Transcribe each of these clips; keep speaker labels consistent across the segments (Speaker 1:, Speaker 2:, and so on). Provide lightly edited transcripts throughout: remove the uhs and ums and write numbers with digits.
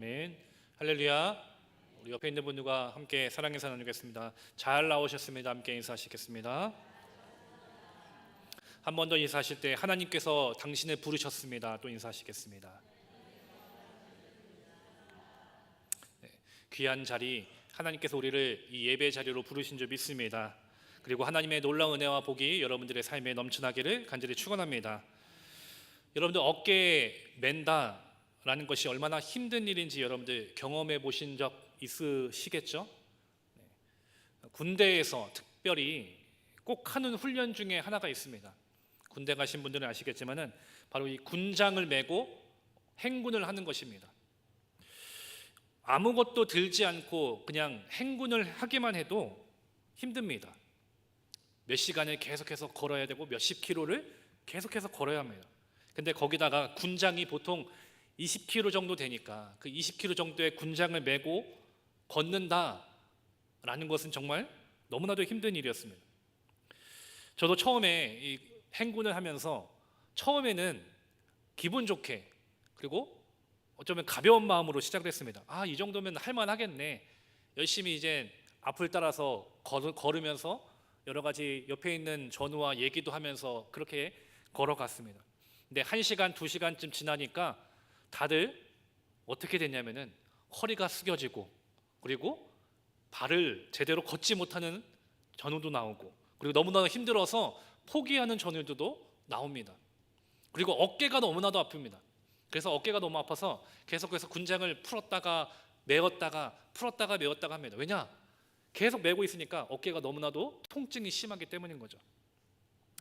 Speaker 1: 아멘. 할렐루야. 우리 옆에 있는 분들과 함께 사랑 인사 나누겠습니다. 잘 나오셨습니다. 함께 인사하시겠습니다. 한 번 더 인사하실 때 하나님께서 당신을 부르셨습니다. 또 인사하시겠습니다. 네, 귀한 자리, 하나님께서 우리를 이 예배 자리로 부르신 줄 믿습니다. 그리고 하나님의 놀라운 은혜와 복이 여러분들의 삶에 넘쳐나기를 간절히 축원합니다. 여러분들 어깨에 맨다 라는 것이 얼마나 힘든 일인지 여러분들 경험해 보신 적 있으시겠죠? 군대에서 특별히 꼭 하는 훈련 중에 하나가 있습니다. 군대 가신 분들은 아시겠지만은 바로 이 군장을 메고 행군을 하는 것입니다. 아무것도 들지 않고 그냥 행군을 하기만 해도 힘듭니다. 몇 시간을 계속해서 걸어야 되고 몇십 킬로를 계속해서 걸어야 합니다. 근데 거기다가 군장이 보통 20km 정도 되니까 그 20km 정도의 군장을 메고 걷는다라는 것은 정말 너무나도 힘든 일이었습니다. 저도 처음에 이 행군을 하면서 처음에는 기분 좋게 그리고 어쩌면 가벼운 마음으로 시작을 했습니다. 이 정도면 할만하겠네. 열심히 이제 앞을 따라서 걸으면서 여러 가지 옆에 있는 전우와 얘기도 하면서 그렇게 걸어갔습니다. 근데 1시간, 2시간쯤 지나니까 다들 어떻게 됐냐면은 허리가 숙여지고 그리고 발을 제대로 걷지 못하는 전우도 나오고 그리고 너무나 힘들어서 포기하는 전우들도 나옵니다. 그리고 어깨가 너무나도 아픕니다. 그래서 어깨가 너무 아파서 계속해서 군장을 풀었다가 메었다가 풀었다가 메었다가 합니다. 왜냐? 계속 메고 있으니까 어깨가 너무나도 통증이 심하기 때문인 거죠.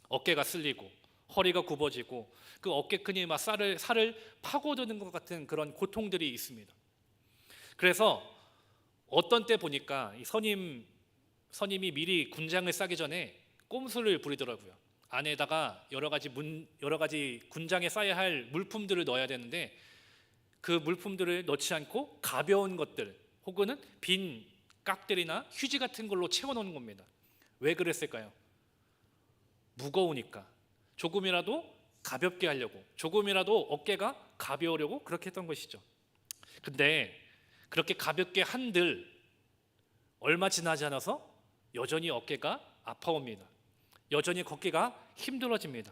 Speaker 1: 어깨가 쓸리고 허리가 굽어지고 그 어깨끈이 막 살을 파고드는 것 같은 그런 고통들이 있습니다. 그래서 어떤 때 보니까 이 선임이 미리 군장을 싸기 전에 꼼수를 부리더라고요. 안에다가 여러 가지 군장에 싸야 할 물품들을 넣어야 되는데 그 물품들을 넣지 않고 가벼운 것들 혹은 빈 깍들이나 휴지 같은 걸로 채워놓는 겁니다. 왜 그랬을까요? 무거우니까. 조금이라도 가볍게 하려고, 조금이라도 어깨가 가벼우려고 그렇게 했던 것이죠. 근데 그렇게 가볍게 한들 얼마 지나지 않아서 여전히 어깨가 아파옵니다. 여전히 걷기가 힘들어집니다.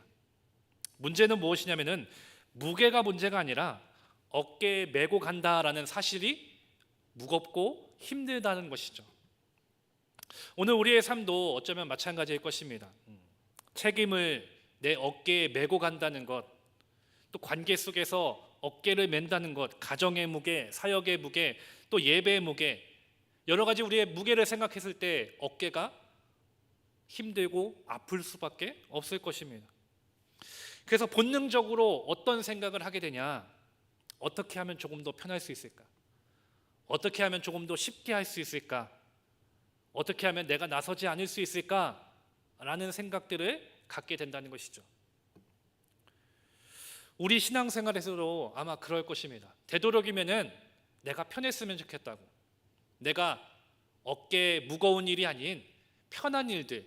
Speaker 1: 문제는 무엇이냐면은 무게가 문제가 아니라 어깨에 메고 간다라는 사실이 무겁고 힘들다는 것이죠. 오늘 우리의 삶도 어쩌면 마찬가지일 것입니다. 책임을 내 어깨에 메고 간다는 것, 또 관계 속에서 어깨를 맨다는 것, 가정의 무게, 사역의 무게, 또 예배의 무게, 여러 가지 우리의 무게를 생각했을 때 어깨가 힘들고 아플 수밖에 없을 것입니다. 그래서 본능적으로 어떤 생각을 하게 되냐? 어떻게 하면 조금 더 편할 수 있을까? 어떻게 하면 조금 더 쉽게 할 수 있을까? 어떻게 하면 내가 나서지 않을 수 있을까? 라는 생각들을 갖게 된다는 것이죠. 우리 신앙생활에서도 아마 그럴 것입니다. 되도록이면은 내가 편했으면 좋겠다고, 내가 어깨에 무거운 일이 아닌 편한 일들,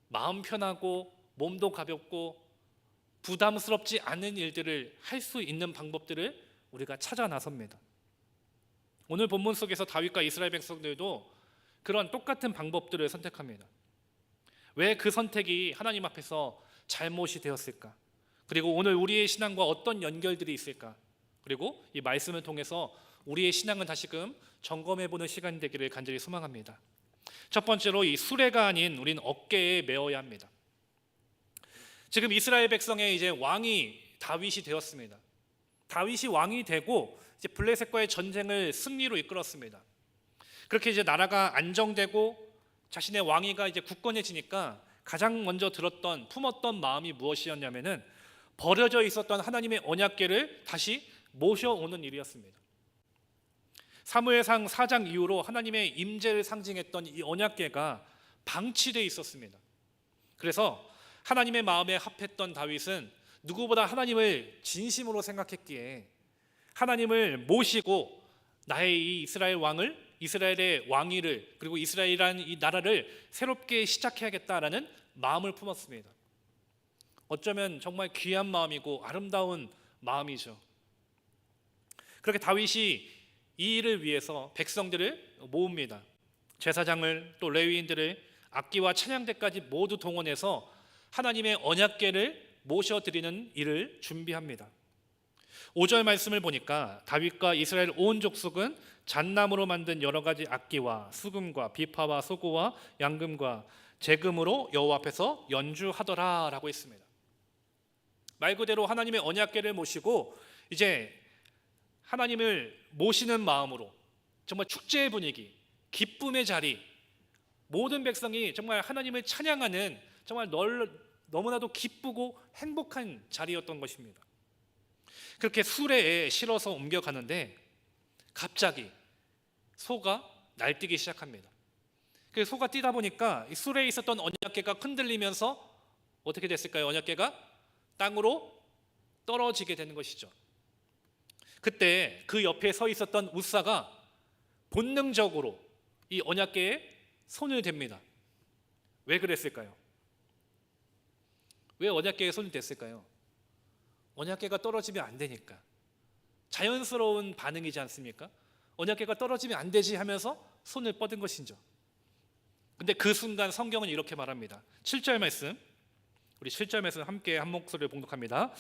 Speaker 1: 마음 편하고 몸도 가볍고 부담스럽지 않은 일들을 할 수 있는 방법들을 우리가 찾아 나섭니다. 오늘 본문 속에서 다윗과 이스라엘 백성들도 그런 똑같은 방법들을 선택합니다. 왜 그 선택이 하나님 앞에서 잘못이 되었을까? 그리고 오늘 우리의 신앙과 어떤 연결들이 있을까? 그리고 이 말씀을 통해서 우리의 신앙을 다시금 점검해보는 시간이 되기를 간절히 소망합니다. 첫 번째로 이 수레가 아닌 우린 어깨에 메어야 합니다. 지금 이스라엘 백성의 이제 왕이 다윗이 되었습니다. 다윗이 왕이 되고 이제 블레셋과의 전쟁을 승리로 이끌었습니다. 그렇게 이제 나라가 안정되고 자신의 왕위가 이제 굳건해지니까 가장 먼저 품었던 마음이 무엇이었냐면은 버려져 있었던 하나님의 언약궤를 다시 모셔오는 일이었습니다. 사무엘상 4장 이후로 하나님의 임재를 상징했던 이 언약궤가 방치되어 있었습니다. 그래서 하나님의 마음에 합했던 다윗은 누구보다 하나님을 진심으로 생각했기에 하나님을 모시고 나의 이 이스라엘의 왕위를 그리고 이스라엘이라는 이 나라를 새롭게 시작해야겠다라는 마음을 품었습니다. 어쩌면 정말 귀한 마음이고 아름다운 마음이죠. 그렇게 다윗이 이 일을 위해서 백성들을 모읍니다. 제사장을 또 레위인들을 악기와 찬양대까지 모두 동원해서 하나님의 언약궤를 모셔드리는 일을 준비합니다. 5절 말씀을 보니까 다윗과 이스라엘 온 족속은 잣나무로 만든 여러 가지 악기와 수금과 비파와 소고와 양금과 제금으로 여호와 앞에서 연주하더라 라고 했습니다. 말 그대로 하나님의 언약궤를 모시고 이제 하나님을 모시는 마음으로 정말 축제의 분위기, 기쁨의 자리, 모든 백성이 정말 하나님을 찬양하는 정말 너무나도 기쁘고 행복한 자리였던 것입니다. 그렇게 수레에 실어서 옮겨가는데 갑자기 소가 날뛰기 시작합니다. 그 소가 뛰다 보니까 이 수레에 있었던 언약궤가 흔들리면서 어떻게 됐을까요? 언약궤가 땅으로 떨어지게 되는 것이죠. 그때 그 옆에 서 있었던 웃사가 본능적으로 이 언약궤에 손을 댑니다. 왜 그랬을까요? 왜 언약궤에 손을 댔을까요? 언약궤가 떨어지면 안 되니까. 자연스러운 반응이지 않습니까? 언약궤가 떨어지면 안 되지 하면서 손을 뻗은 것이죠. 근데 그 순간 성경은 이렇게 말합니다. 7절 말씀, 우리 7절 말씀 함께 한 목소리를 봉독합니다.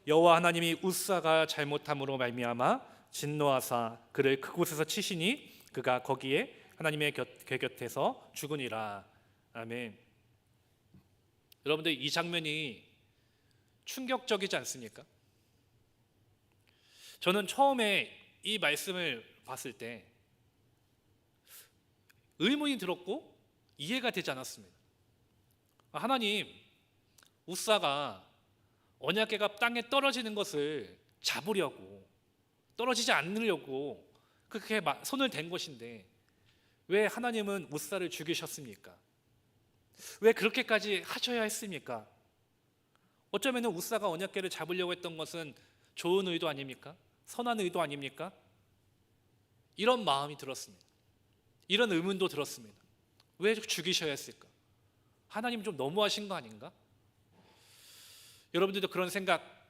Speaker 1: 여호와 하나님이 웃사가 잘못함으로 말미암아 진노하사 그를 그곳에서 치시니 그가 거기에 하나님의 곁에서 죽으니라. 아멘. 여러분들 이 장면이 충격적이지 않습니까? 저는 처음에 이 말씀을 봤을 때 의문이 들었고 이해가 되지 않았습니다. 하나님, 웃사가 언약궤가 땅에 떨어지는 것을 잡으려고, 떨어지지 않으려고 그렇게 손을 댄 것인데 왜 하나님은 웃사를 죽이셨습니까? 왜 그렇게까지 하셔야 했습니까? 어쩌면 웃사가 언약궤를 잡으려고 했던 것은 좋은 의도 아닙니까? 선한 의도 아닙니까? 이런 마음이 들었습니다. 이런 의문도 들었습니다. 왜 죽이셔야 했을까? 하나님 좀 너무하신 거 아닌가? 여러분들도 그런 생각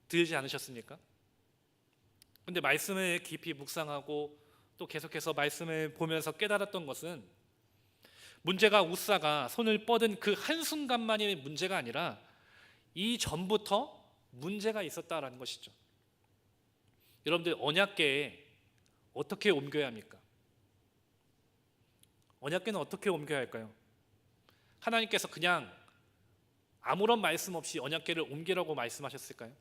Speaker 1: 들지 않으셨습니까? 근데 말씀을 깊이 묵상하고 또 계속해서 말씀을 보면서 깨달았던 것은 문제가 웃사가 손을 뻗은 그 한순간만이 문제가 아니라 이 전부터 문제가 있었다라는 것이죠. 여러분들 언약궤에 어떻게 옮겨야 합니까? 언약궤는 어떻게 옮겨야 할까요? 하나님께서 그냥 아무런 말씀 없이 언약궤를 옮기라고 말씀하셨을까요?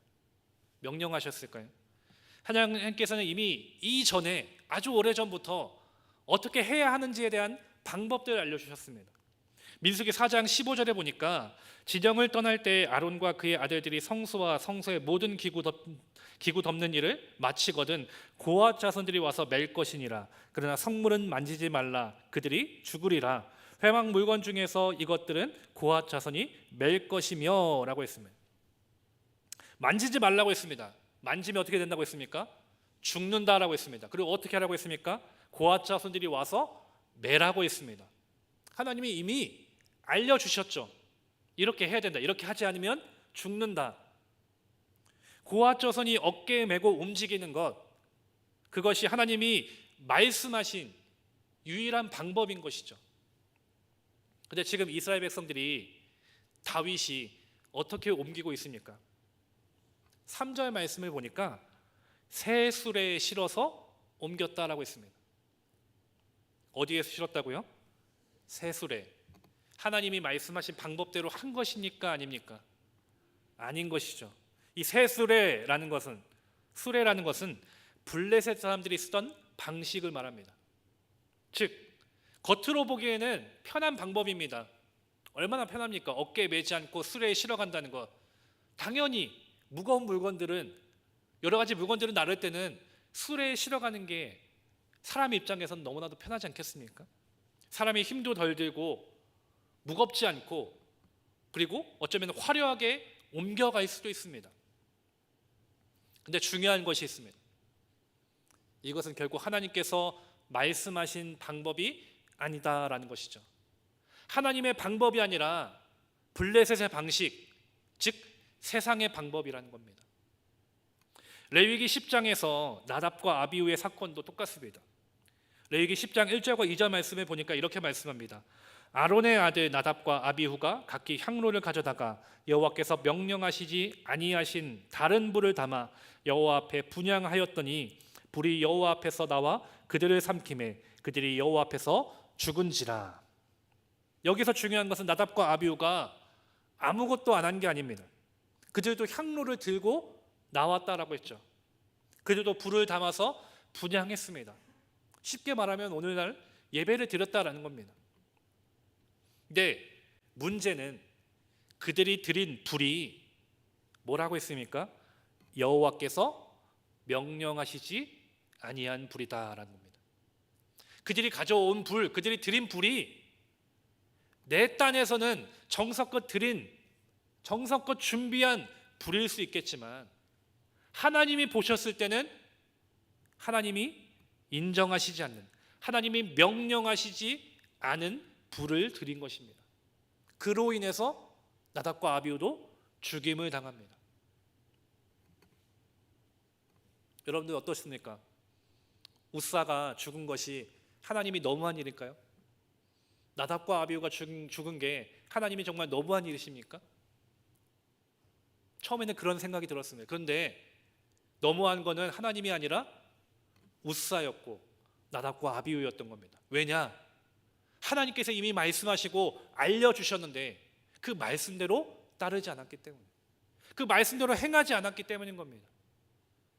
Speaker 1: 명령하셨을까요? 하나님께서는 이미 이전에 아주 오래전부터 어떻게 해야 하는지에 대한 방법들을 알려주셨습니다. 민수기 4장 15절에 보니까 진영을 떠날 때 아론과 그의 아들들이 성소와 성소의 모든 기구 덮는 일을 마치거든 고앗 자손들이 와서 맬 것이니라. 그러나 성물은 만지지 말라. 그들이 죽으리라. 회막 물건 중에서 이것들은 고앗 자손이 맬 것이며 라고 했습니다. 만지지 말라고 했습니다. 만지면 어떻게 된다고 했습니까? 죽는다라고 했습니다. 그리고 어떻게 하라고 했습니까? 고앗 자손들이 와서 매라고 했습니다. 하나님이 이미 알려주셨죠. 이렇게 해야 된다. 이렇게 하지 않으면 죽는다. 고앗 자손이 어깨에 메고 움직이는 것, 그것이 하나님이 말씀하신 유일한 방법인 것이죠. 근데 지금 이스라엘 백성들이 다윗이 어떻게 옮기고 있습니까? 3절 말씀을 보니까 새 수레에 실어서 옮겼다라고 했습니다. 어디에 실었다고요? 새 수레. 하나님이 말씀하신 방법대로 한 것입니까? 아닙니까? 아닌 것이죠. 이 새 수레라는 것은 블레셋 사람들이 쓰던 방식을 말합니다. 즉 겉으로 보기에는 편한 방법입니다. 얼마나 편합니까? 어깨에 매지 않고 수레에 실어간다는 것. 당연히 무거운 물건들은, 여러 가지 물건들을 나를 때는 수레에 실어가는 게 사람 입장에서는 너무나도 편하지 않겠습니까? 사람이 힘도 덜 들고 무겁지 않고 그리고 어쩌면 화려하게 옮겨갈 수도 있습니다. 근데 중요한 것이 있습니다. 이것은 결국 하나님께서 말씀하신 방법이 아니다라는 것이죠. 하나님의 방법이 아니라 블레셋의 방식, 즉 세상의 방법이라는 겁니다. 레위기 10장에서 나답과 아비후의 사건도 똑같습니다. 레위기 10장 1절과 2절 말씀에 보니까 이렇게 말씀합니다. 아론의 아들 나답과 아비후가 각기 향로를 가져다가 여호와께서 명령하시지 아니하신 다른 불을 담아 여호와 앞에 분향하였더니 불이 여호와 앞에서 나와 그들을 삼키매 그들이 여호와 앞에서 죽은지라. 여기서 중요한 것은 나답과 아비후가 아무것도 안 한 게 아닙니다. 그들도 향로를 들고 나왔다라고 했죠. 그들도 불을 담아서 분향했습니다. 쉽게 말하면 오늘날 예배를 드렸다라는 겁니다. 근데 문제는 그들이 드린 불이 뭐라고 했습니까? 여호와께서 명령하시지 아니한 불이다라는 겁니다. 그들이 가져온 불, 그들이 드린 불이 내 딴에서는 정성껏 준비한 불일 수 있겠지만 하나님이 보셨을 때는 하나님이 인정하시지 않는, 하나님이 명령하시지 않은 불을 드린 것입니다. 그로 인해서 나답과 아비후도 죽임을 당합니다. 여러분들 어떠십니까? 우사가 죽은 것이 하나님이 너무한 일일까요? 나답과 아비후가 죽은 게 하나님이 정말 너무한 일이십니까? 처음에는 그런 생각이 들었습니다. 그런데 너무한 거는 하나님이 아니라 우사였고 나답과 아비후였던 겁니다. 왜냐? 하나님께서 이미 말씀하시고 알려주셨는데 그 말씀대로 따르지 않았기 때문에, 그 말씀대로 행하지 않았기 때문인 겁니다.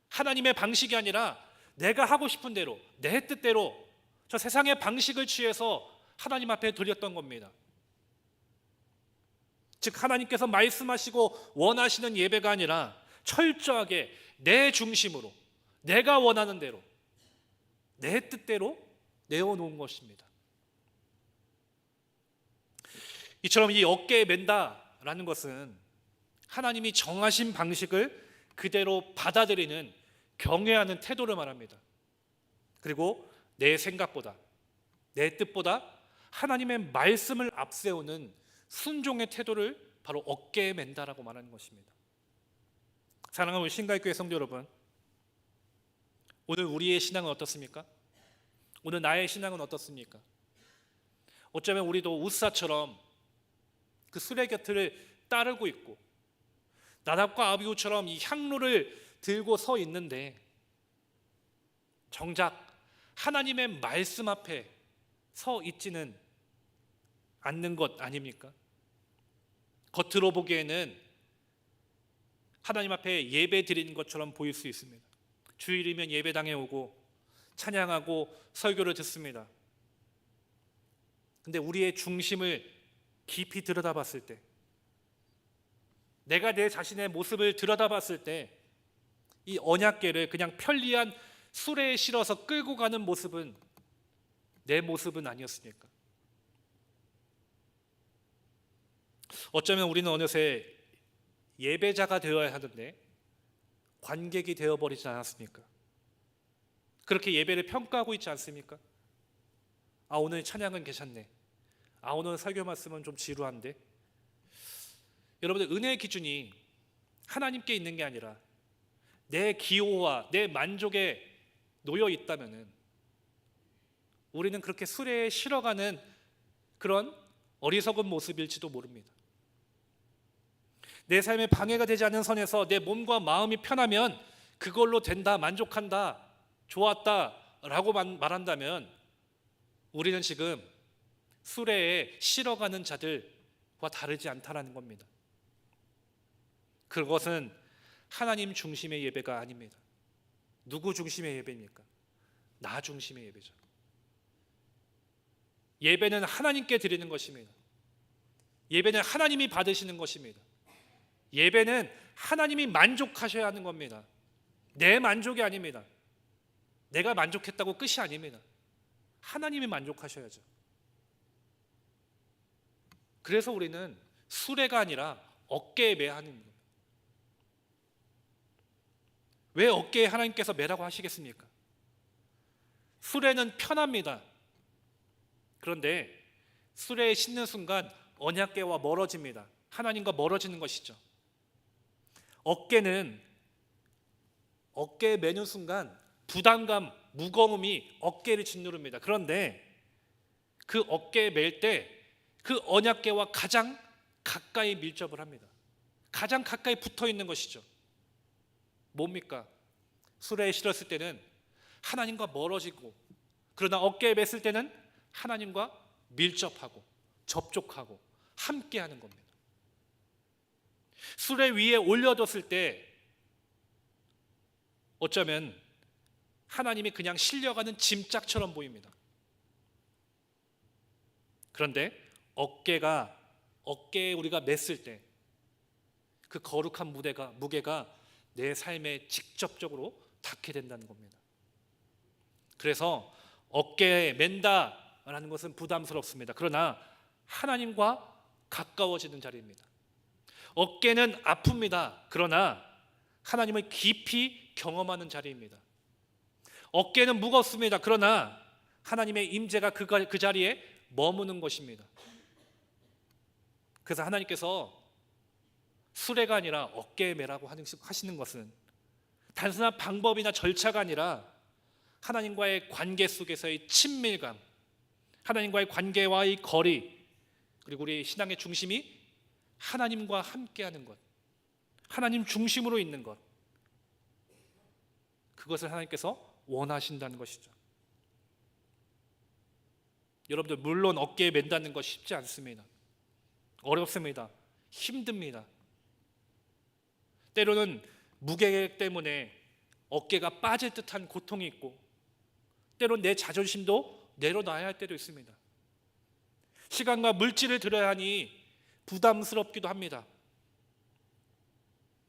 Speaker 1: 하나님의 방식이 아니라 내가 하고 싶은 대로, 내 뜻대로 저 세상의 방식을 취해서 하나님 앞에 드렸던 겁니다. 즉 하나님께서 말씀하시고 원하시는 예배가 아니라 철저하게 내 중심으로, 내가 원하는 대로, 내 뜻대로 내어놓은 것입니다. 이처럼 이 어깨에 맨다라는 것은 하나님이 정하신 방식을 그대로 받아들이는 경외하는 태도를 말합니다. 그리고 내 생각보다, 내 뜻보다 하나님의 말씀을 앞세우는 순종의 태도를 바로 어깨에 맨다라고 말하는 것입니다. 사랑하는 우리 신갈교회 성도 여러분, 오늘 우리의 신앙은 어떻습니까? 오늘 나의 신앙은 어떻습니까? 어쩌면 우리도 우사처럼 그 수레 곁을 따르고 있고 나답과 아비후처럼 이 향로를 들고 서 있는데 정작 하나님의 말씀 앞에 서 있지는 않는 것 아닙니까? 겉으로 보기에는 하나님 앞에 예배 드리는 것처럼 보일 수 있습니다. 주일이면 예배당에 오고 찬양하고 설교를 듣습니다. 근데 우리의 중심을 깊이 들여다봤을 때, 내가 내 자신의 모습을 들여다봤을 때 이 언약궤를 그냥 편리한 수레에 실어서 끌고 가는 모습은 내 모습은 아니었습니까? 어쩌면 우리는 어느새 예배자가 되어야 하는데 관객이 되어버리지 않았습니까? 그렇게 예배를 평가하고 있지 않습니까? 아, 오늘 찬양은 괜찮네. 아, 오늘 설교 말씀은 좀 지루한데. 여러분들, 은혜의 기준이 하나님께 있는 게 아니라 내 기호와 내 만족에 놓여 있다면은 우리는 그렇게 수레에 실어가는 그런 어리석은 모습일지도 모릅니다. 내 삶에 방해가 되지 않는 선에서 내 몸과 마음이 편하면 그걸로 된다, 만족한다, 좋았다 라고 말한다면 우리는 지금 수레에 실어가는 자들과 다르지 않다라는 겁니다. 그것은 하나님 중심의 예배가 아닙니다. 누구 중심의 예배입니까? 나 중심의 예배죠. 예배는 하나님께 드리는 것입니다. 예배는 하나님이 받으시는 것입니다. 예배는 하나님이 만족하셔야 하는 겁니다. 내 만족이 아닙니다. 내가 만족했다고 끝이 아닙니다. 하나님이 만족하셔야죠. 그래서 우리는 수레가 아니라 어깨에 매야 하는 겁니다. 왜 어깨에 하나님께서 매라고 하시겠습니까? 수레는 편합니다. 그런데 수레에 싣는 순간 언약궤와 멀어집니다. 하나님과 멀어지는 것이죠. 어깨는 어깨에 매는 순간 부담감, 무거움이 어깨를 짓누릅니다. 그런데 그 어깨에 맬 때 그 언약궤와 가장 가까이 밀접을 합니다. 가장 가까이 붙어 있는 것이죠. 뭡니까? 수레에 실었을 때는 하나님과 멀어지고, 그러나 어깨에 맸을 때는 하나님과 밀접하고 접촉하고 함께하는 겁니다. 수레 위에 올려뒀을 때 어쩌면 하나님이 그냥 실려가는 짐짝처럼 보입니다. 그런데 어깨에 우리가 맸을 때 그 거룩한 무게가 내 삶에 직접적으로 닿게 된다는 겁니다. 그래서 어깨에 맨다라는 것은 부담스럽습니다. 그러나 하나님과 가까워지는 자리입니다. 어깨는 아픕니다. 그러나 하나님을 깊이 경험하는 자리입니다. 어깨는 무겁습니다. 그러나 하나님의 임재가 그 자리에 머무는 것입니다. 그래서 하나님께서 수레가 아니라 어깨에 매라고 하시는 것은 단순한 방법이나 절차가 아니라 하나님과의 관계 속에서의 친밀감, 하나님과의 관계와의 거리, 그리고 우리 신앙의 중심이 하나님과 함께하는 것, 하나님 중심으로 있는 것, 그것을 하나님께서 원하신다는 것이죠. 여러분들, 물론 어깨에 맨다는 것 쉽지 않습니다. 어렵습니다. 힘듭니다. 때로는 무게 때문에 어깨가 빠질 듯한 고통이 있고, 때로는 내 자존심도 내려놔야 할 때도 있습니다. 시간과 물질을 들여야 하니 부담스럽기도 합니다.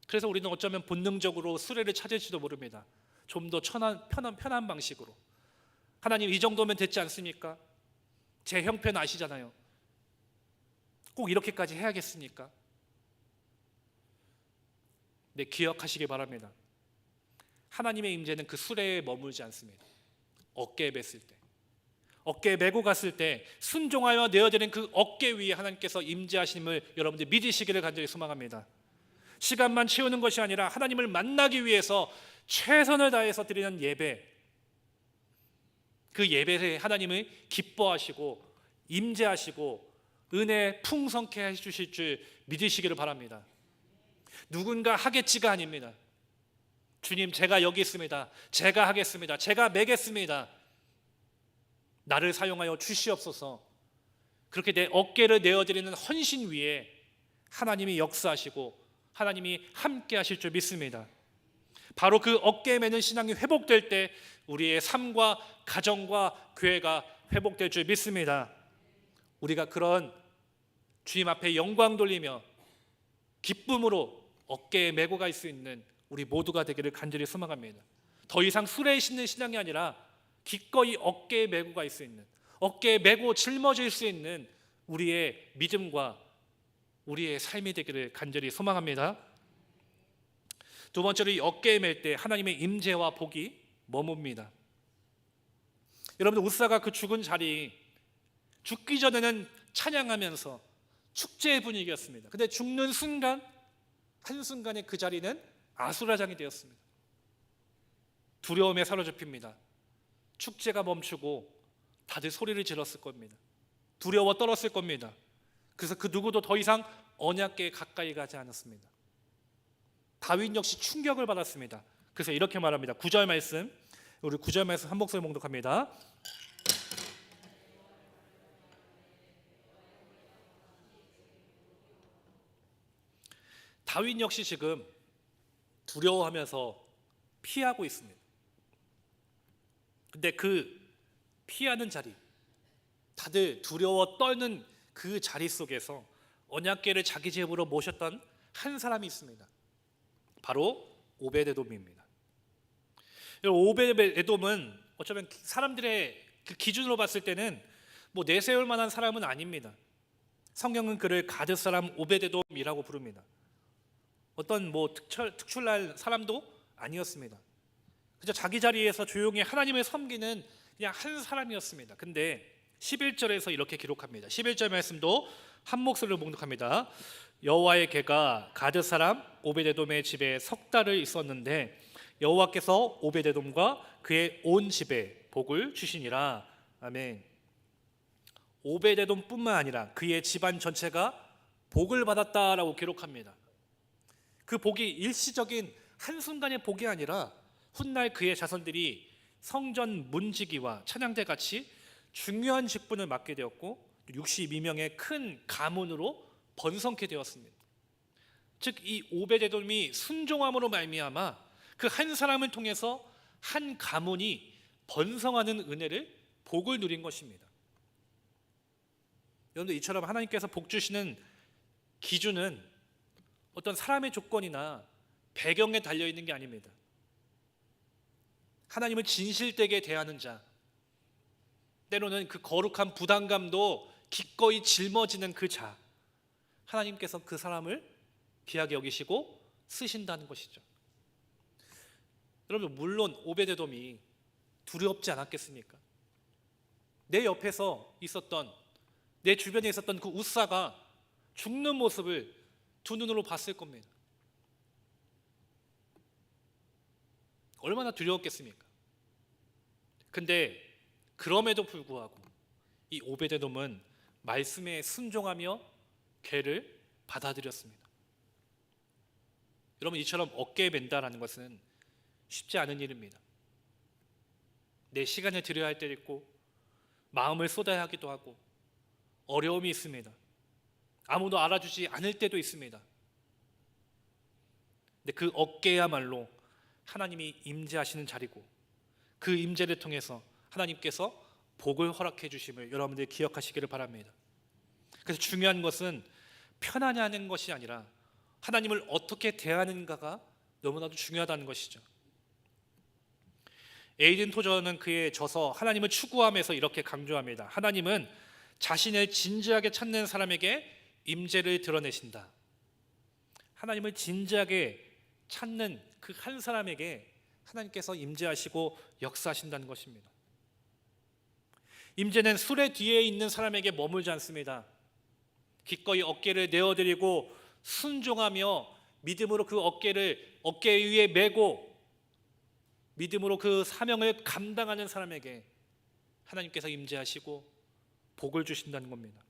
Speaker 1: 그래서 우리는 어쩌면 본능적으로 수레를 찾을지도 모릅니다. 좀 더 편한 방식으로. 하나님, 이 정도면 됐지 않습니까? 제 형편 아시잖아요. 꼭 이렇게까지 해야겠습니까? 네, 기억하시기 바랍니다. 하나님의 임재는 그 수레에 머물지 않습니다. 어깨에 맸을 때, 어깨에 메고 갔을 때 순종하여 내어드린 그 어깨 위에 하나님께서 임재하심을 여러분들 믿으시기를 간절히 소망합니다. 시간만 채우는 것이 아니라 하나님을 만나기 위해서 최선을 다해서 드리는 예배, 그 예배에 하나님을 기뻐하시고 임재하시고 은혜 풍성케 해주실 줄 믿으시기를 바랍니다. 누군가 하겠지가 아닙니다. 주님, 제가 여기 있습니다. 제가 하겠습니다. 제가 매겠습니다. 나를 사용하여 주시옵소서. 그렇게 내 어깨를 내어드리는 헌신 위에 하나님이 역사하시고 하나님이 함께 하실 줄 믿습니다. 바로 그 어깨에 매는 신앙이 회복될 때 우리의 삶과 가정과 교회가 회복될 줄 믿습니다. 우리가 그런 주님 앞에 영광 돌리며 기쁨으로 어깨에 메고 갈 수 있는 우리 모두가 되기를 간절히 소망합니다. 더 이상 수레에 싣는 신앙이 아니라 기꺼이 어깨에 메고 갈 수 있는, 어깨에 메고 짊어질 수 있는 우리의 믿음과 우리의 삶이 되기를 간절히 소망합니다. 두 번째로, 이 어깨에 맬 때 하나님의 임재와 복이 머뭅니다. 여러분들, 웃사가 그 죽은 자리, 죽기 전에는 찬양하면서 축제의 분위기였습니다. 근데 죽는 순간, 한순간에 그 자리는 아수라장이 되었습니다. 두려움에 사로잡힙니다. 축제가 멈추고 다들 소리를 질렀을 겁니다. 두려워 떨었을 겁니다. 그래서 그 누구도 더 이상 언약궤에 가까이 가지 않았습니다. 다윗 역시 충격을 받았습니다. 그래서 이렇게 말합니다. 9절 말씀, 우리 9절 말씀 한 목소리 봉독합니다. 다윗 역시 지금 두려워하면서 피하고 있습니다. 근데 그 피하는 자리, 다들 두려워 떨는 그 자리 속에서 언약궤를 자기 집으로 모셨던 한 사람이 있습니다. 바로 오베데돔입니다. 오베데돔은 어쩌면 사람들의 그 기준으로 봤을 때는 뭐 내세울 만한 사람은 아닙니다. 성경은 그를 가드 사람 오베데돔이라고 부릅니다. 어떤 뭐 특출날 사람도 아니었습니다. 그저 자기 자리에서 조용히 하나님을 섬기는 그냥 한 사람이었습니다. 근데 11절에서 이렇게 기록합니다. 11절 말씀도 한 목소리로 봉독합니다. 여호와의 궤가 가드 사람 오베데돔의 집에 석 달을 있었는데 여호와께서 오베데돔과 그의 온 집에 복을 주시니라. 아멘. 오베데돔뿐만 아니라 그의 집안 전체가 복을 받았다라고 기록합니다. 그 복이 일시적인 한순간의 복이 아니라 훗날 그의 자손들이 성전 문지기와 찬양대 같이 중요한 직분을 맡게 되었고 62명의 큰 가문으로 번성케 되었습니다. 즉 이 오베데돔이 순종함으로 말미암아 그 한 사람을 통해서 한 가문이 번성하는 은혜를 복을 누린 것입니다. 여러분들, 이처럼 하나님께서 복 주시는 기준은 어떤 사람의 조건이나 배경에 달려 있는 게 아닙니다. 하나님을 진실되게 대하는 자, 때로는 그 거룩한 부담감도 기꺼이 짊어지는 그 자, 하나님께서 그 사람을 귀하게 여기시고 쓰신다는 것이죠. 여러분, 물론 오베데돔이 두렵지 않았겠습니까? 내 옆에서 있었던, 내 주변에 있었던 그 웃사가 죽는 모습을 두 눈으로 봤을 겁니다. 얼마나 두려웠겠습니까? 근데 그럼에도 불구하고 이 오베데돔은 말씀에 순종하며 괴를 받아들였습니다. 여러분, 이처럼 어깨에 맨다라는 것은 쉽지 않은 일입니다. 내 시간을 들여야 할 때도 있고 마음을 쏟아야 하기도 하고 어려움이 있습니다. 아무도 알아주지 않을 때도 있습니다. 근데 그 어깨야말로 하나님이 임재하시는 자리고 그 임재를 통해서 하나님께서 복을 허락해 주심을 여러분들이 기억하시기를 바랍니다. 그래서 중요한 것은 편하냐는 것이 아니라 하나님을 어떻게 대하는가가 너무나도 중요하다는 것이죠. 에이든 토저는 그의 저서 하나님을 추구하면서 이렇게 강조합니다. 하나님은 자신을 진지하게 찾는 사람에게 임재를 드러내신다. 하나님을 진지하게 찾는 그 한 사람에게 하나님께서 임재하시고 역사하신다는 것입니다. 임재는 수레 뒤에 있는 사람에게 머물지 않습니다. 기꺼이 어깨를 내어드리고 순종하며 믿음으로 그 어깨를 어깨 위에 메고 믿음으로 그 사명을 감당하는 사람에게 하나님께서 임재하시고 복을 주신다는 겁니다.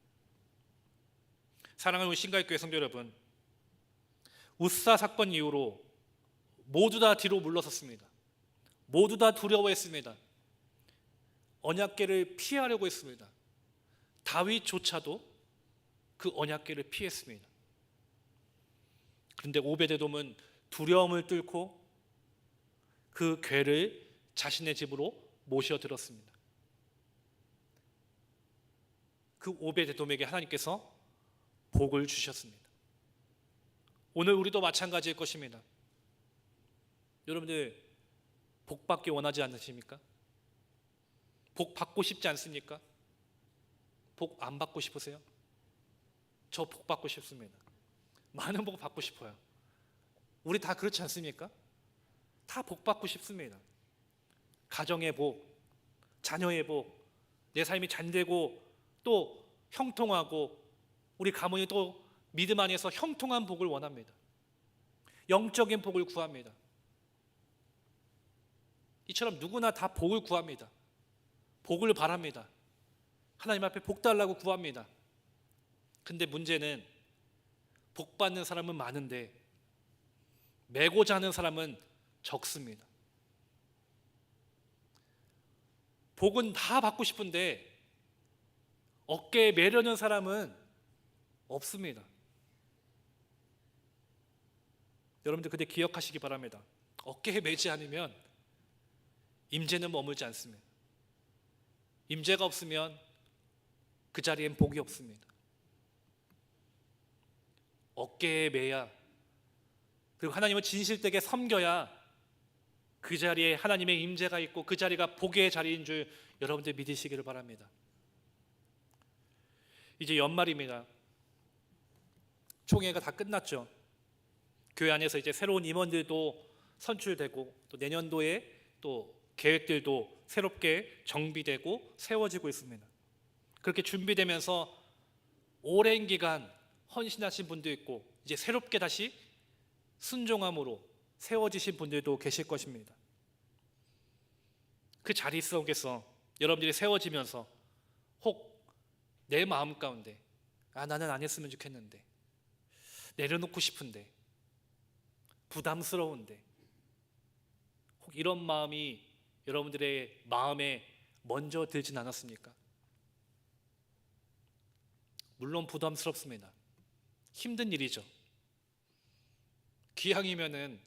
Speaker 1: 사랑하는 신가익교회 성도 여러분, 웃사 사건 이후로 모두 다 뒤로 물러섰습니다. 모두 다 두려워했습니다. 언약궤를 피하려고 했습니다. 다윗조차도 그 언약궤를 피했습니다. 그런데 오베데돔은 두려움을 뚫고 그 궤를 자신의 집으로 모셔들었습니다. 그 오베데돔에게 하나님께서 복을 주셨습니다. 오늘 우리도 마찬가지일 것입니다. 여러분들 복 받기 원하지 않으십니까? 복 받고 싶지 않습니까? 복 안 받고 싶으세요? 저 복 받고 싶습니다. 많은 복 받고 싶어요. 우리 다 그렇지 않습니까? 다 복 받고 싶습니다. 가정의 복, 자녀의 복, 내 삶이 잘되고 또 형통하고 우리 가문이 또 믿음 안에서 형통한 복을 원합니다. 영적인 복을 구합니다. 이처럼 누구나 다 복을 구합니다. 복을 바랍니다. 하나님 앞에 복 달라고 구합니다. 근데 문제는 복 받는 사람은 많은데 메고자 하는 사람은 적습니다. 복은 다 받고 싶은데 어깨에 매려는 사람은 없습니다. 여러분들 근데 기억하시기 바랍니다. 어깨에 매지 않으면 임재는 머물지 않습니다. 임재가 없으면 그 자리엔 복이 없습니다. 어깨에 매야, 그리고 하나님을 진실되게 섬겨야 그 자리에 하나님의 임재가 있고 그 자리가 복의 자리인 줄 여러분들 믿으시기를 바랍니다. 이제 연말입니다. 총회가 다 끝났죠. 교회 안에서 이제 새로운 임원들도 선출되고 또 내년도에 또 계획들도 새롭게 정비되고 세워지고 있습니다. 그렇게 준비되면서 오랜 기간 헌신하신 분도 있고 이제 새롭게 다시 순종함으로 세워지신 분들도 계실 것입니다. 그 자리 속에서 여러분들이 세워지면서 혹 내 마음 가운데 나는 안 했으면 좋겠는데, 내려놓고 싶은데, 부담스러운데, 혹 이런 마음이 여러분들의 마음에 먼저 들진 않았습니까? 물론 부담스럽습니다. 힘든 일이죠. 기왕이면은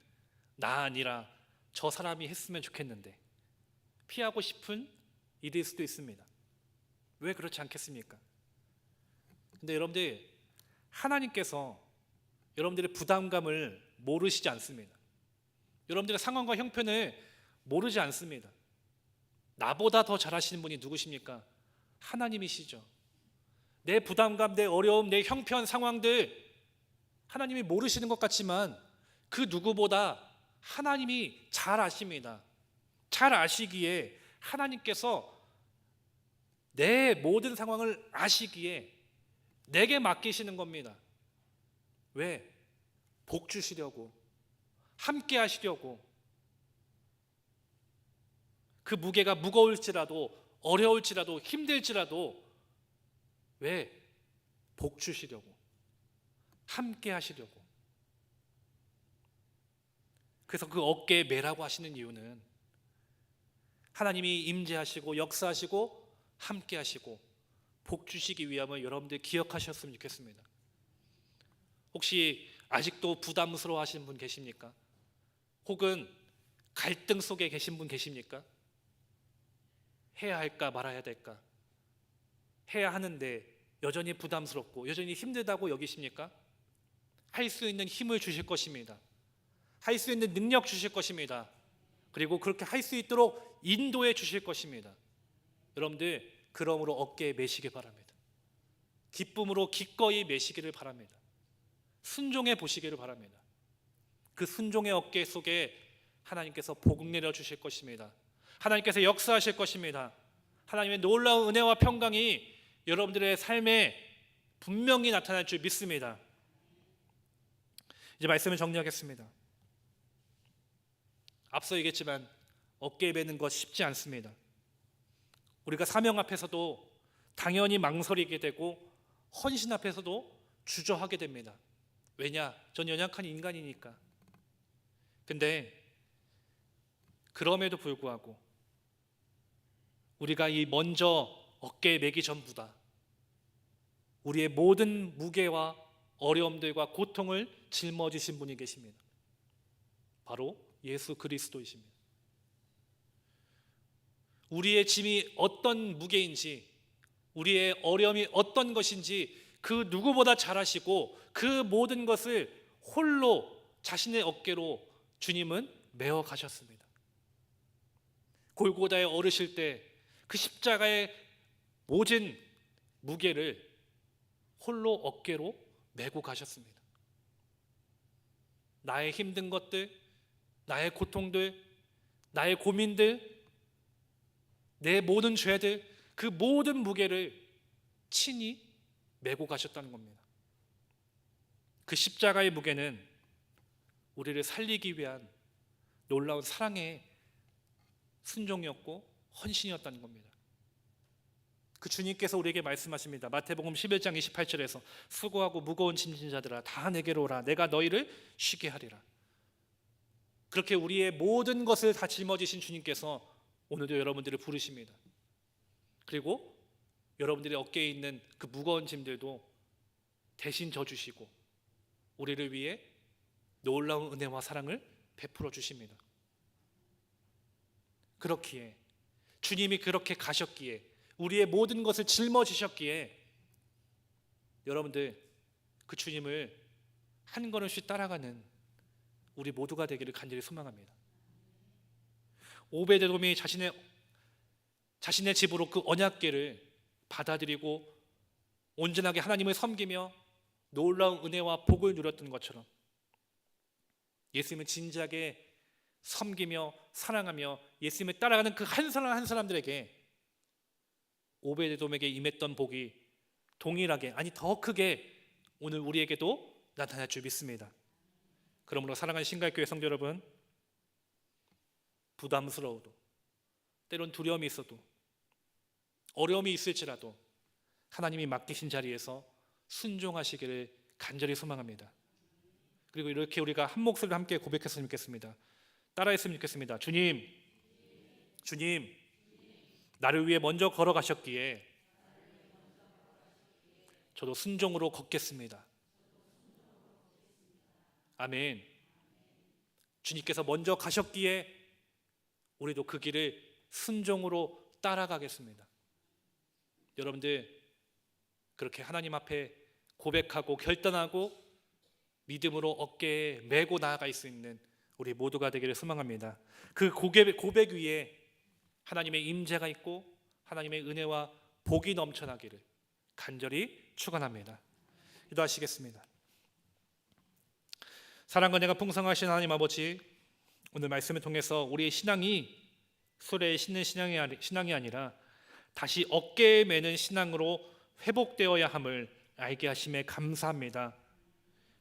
Speaker 1: 나 아니라 저 사람이 했으면 좋겠는데 피하고 싶은 일일 수도 있습니다. 왜 그렇지 않겠습니까? 근데 여러분들, 하나님께서 여러분들의 부담감을 모르시지 않습니다. 여러분들의 상황과 형편을 모르지 않습니다. 나보다 더 잘하시는 분이 누구십니까? 하나님이시죠. 내 부담감, 내 어려움, 내 형편 상황들 하나님이 모르시는 것 같지만 그 누구보다 하나님이 잘 아십니다. 잘 아시기에 하나님께서 내 모든 상황을 아시기에 내게 맡기시는 겁니다. 왜? 복 주시려고, 함께 하시려고. 그 무게가 무거울지라도, 어려울지라도, 힘들지라도 왜? 복 주시려고, 함께 하시려고. 그래서 그 어깨에 매라고 하시는 이유는 하나님이 임재하시고 역사하시고 함께 하시고 복 주시기 위함을 여러분들 기억하셨으면 좋겠습니다. 혹시 아직도 부담스러워 하시는 분 계십니까? 혹은 갈등 속에 계신 분 계십니까? 해야 할까 말아야 될까? 해야 하는데 여전히 부담스럽고 여전히 힘들다고 여기십니까? 할 수 있는 힘을 주실 것입니다. 할 수 있는 능력 주실 것입니다. 그리고 그렇게 할 수 있도록 인도해 주실 것입니다. 여러분들, 그러므로 어깨에 매시기 바랍니다. 기쁨으로 기꺼이 매시기를 바랍니다. 순종해 보시기를 바랍니다. 그 순종의 어깨 속에 하나님께서 복 내려 주실 것입니다. 하나님께서 역사하실 것입니다. 하나님의 놀라운 은혜와 평강이 여러분들의 삶에 분명히 나타날 줄 믿습니다. 이제 말씀을 정리하겠습니다. 앞서 얘기했지만 어깨에 매는 것 쉽지 않습니다. 우리가 사명 앞에서도 당연히 망설이게 되고 헌신 앞에서도 주저하게 됩니다. 왜냐? 전 연약한 인간이니까. 근데 그럼에도 불구하고 우리가 이 먼저 어깨에 매기 전보다 우리의 모든 무게와 어려움들과 고통을 짊어지신 분이 계십니다. 바로 예수 그리스도이십니다. 우리의 짐이 어떤 무게인지, 우리의 어려움이 어떤 것인지 그 누구보다 잘 아시고 그 모든 것을 홀로 자신의 어깨로 주님은 메어 가셨습니다. 골고다에 오르실 때 그 십자가의 모진 무게를 홀로 어깨로 메고 가셨습니다. 나의 힘든 것들, 나의 고통들, 나의 고민들, 내 모든 죄들, 그 모든 무게를 친히 메고 가셨다는 겁니다. 그 십자가의 무게는 우리를 살리기 위한 놀라운 사랑의 순종이었고 헌신이었다는 겁니다. 그 주님께서 우리에게 말씀하십니다. 마태복음 11장 28절에서 수고하고 무거운 짐진 자들아 다 내게로 오라. 내가 너희를 쉬게 하리라. 그렇게 우리의 모든 것을 다 짊어지신 주님께서 오늘도 여러분들을 부르십니다. 그리고 여러분들의 어깨에 있는 그 무거운 짐들도 대신 져주시고 우리를 위해 놀라운 은혜와 사랑을 베풀어 주십니다. 그렇기에 주님이 그렇게 가셨기에 우리의 모든 것을 짊어지셨기에 여러분들 그 주님을 한 걸음씩 따라가는 우리 모두가 되기를 간절히 소망합니다. 오베데돔이 자신의 집으로 그 언약궤를 받아들이고 온전하게 하나님을 섬기며 놀라운 은혜와 복을 누렸던 것처럼 예수님을 진지하게 섬기며 사랑하며 예수님을 따라가는 그 한 사람 한 사람들에게 오베데돔에게 임했던 복이 동일하게, 아니 더 크게 오늘 우리에게도 나타날 줄 믿습니다. 그러므로 사랑하는 신갈교회 성도 여러분, 부담스러워도 때론 두려움이 있어도 어려움이 있을지라도 하나님이 맡기신 자리에서 순종하시기를 간절히 소망합니다. 그리고 이렇게 우리가 한 목소리로 함께 고백했으면 좋겠습니다. 따라했으면 좋겠습니다. 주님, 주님, 나를 위해 먼저 걸어가셨기에 저도 순종으로 걷겠습니다. 아멘. 주님께서 먼저 가셨기에 우리도 그 길을 순종으로 따라가겠습니다. 여러분들 그렇게 하나님 앞에 고백하고 결단하고 믿음으로 어깨에 메고 나아갈 수 있는 우리 모두가 되기를 소망합니다. 그 고백 위에 하나님의 임재가 있고 하나님의 은혜와 복이 넘쳐나기를 간절히 축원합니다. 기도하시겠습니다. 사랑과 은혜가 풍성하신 하나님 아버지, 오늘 말씀을 통해서 우리의 신앙이 수레에 싣는 신앙이 아니라 다시 어깨에 매는 신앙으로 회복되어야 함을 알게 하심에 감사합니다.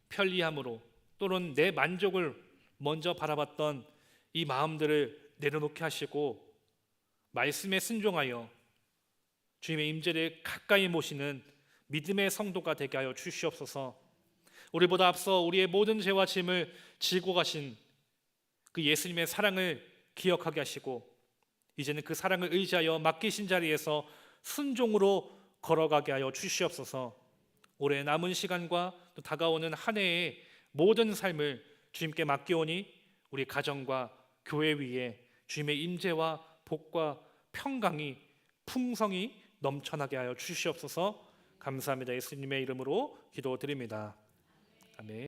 Speaker 1: 편리함으로 또는 내 만족을 먼저 바라봤던 이 마음들을 내려놓게 하시고 말씀에 순종하여 주님의 임재를 가까이 모시는 믿음의 성도가 되게 하여 주시옵소서. 우리보다 앞서 우리의 모든 죄와 짐을 지고 가신 그 예수님의 사랑을 기억하게 하시고 이제는 그 사랑을 의지하여 맡기신 자리에서 순종으로 걸어가게 하여 주시옵소서. 올해 남은 시간과 또 다가오는 한 해의 모든 삶을 주님께 맡기오니 우리 가정과 교회 위에 주님의 임재와 복과 평강이 풍성이 넘쳐나게 하여 주시옵소서. 감사합니다. 예수님의 이름으로 기도드립니다. 아멘.